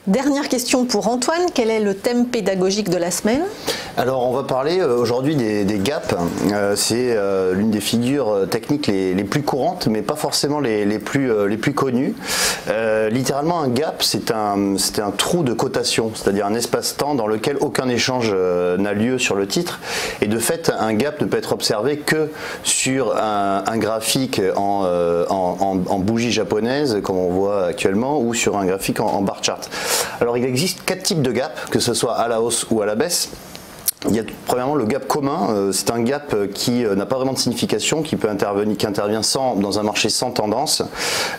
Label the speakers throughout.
Speaker 1: Dernière question pour Antoine, quel est le thème pédagogique de la semaine?
Speaker 2: Alors on va parler aujourd'hui des gaps. C'est l'une des figures techniques les plus courantes, mais pas forcément les plus connues. Littéralement, un gap, c'est un trou de cotation, c'est-à-dire un espace-temps dans lequel aucun échange n'a lieu sur le titre. Et de fait, un gap ne peut être observé que sur un graphique en bougie japonaise, comme on voit actuellement, ou sur un graphique en bar chart. Alors il existe 4 types de gaps, que ce soit à la hausse ou à la baisse. Il y a premièrement le gap commun, c'est un gap qui n'a pas vraiment de signification, qui intervient dans un marché sans tendance.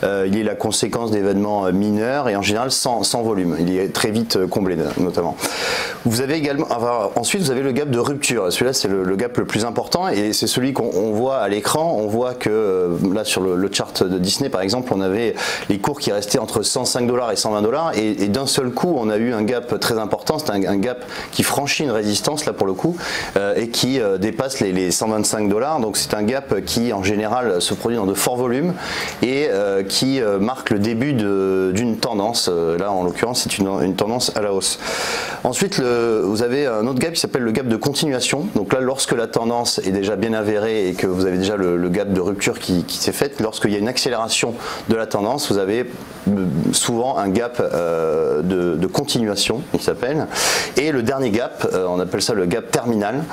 Speaker 2: Il est la conséquence d'événements mineurs et en général sans volume. Il est très vite comblé notamment. Vous avez également, ensuite vous avez le gap de rupture. Celui-là c'est le gap le plus important et c'est celui qu'on voit à l'écran. On voit que là sur le chart de Disney par exemple, on avait les cours qui restaient entre 105 $ et 120 $ et d'un seul coup on a eu un gap très important. C'est un gap qui franchit une résistance là pour le coup et qui dépasse les 125 $. Donc c'est un gap qui en général se produit dans de forts volumes et qui marque le début d'une tendance. Là en l'occurrence c'est une tendance à la hausse. Ensuite vous avez un autre gap qui s'appelle le gap de continuation. Donc là lorsque la tendance est déjà bien avérée et que vous avez déjà le gap de rupture qui s'est fait, lorsqu'il y a une accélération de la tendance, vous avez souvent un gap de continuation il s'appelle. Et le dernier gap, on appelle ça le gap terminal.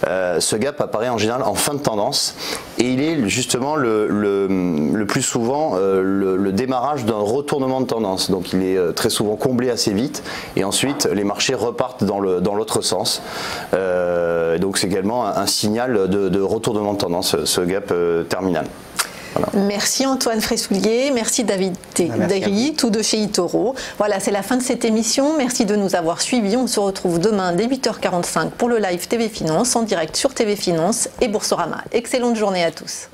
Speaker 2: Ce gap apparaît en général en fin de tendance et il est justement le plus souvent le démarrage d'un retournement de tendance. Donc il est très souvent comblé assez vite et ensuite les marchés repartent dans l'autre sens. Donc c'est également un signal de retournement de tendance, ce gap terminal. Voilà.
Speaker 1: Merci Antoine Fressoulier, merci David Derry, tous deux chez eToro. Voilà, c'est la fin de cette émission. Merci de nous avoir suivis. On se retrouve demain dès 8h45 pour le live TV Finance en direct sur TV Finance et Boursorama. Excellente journée à tous.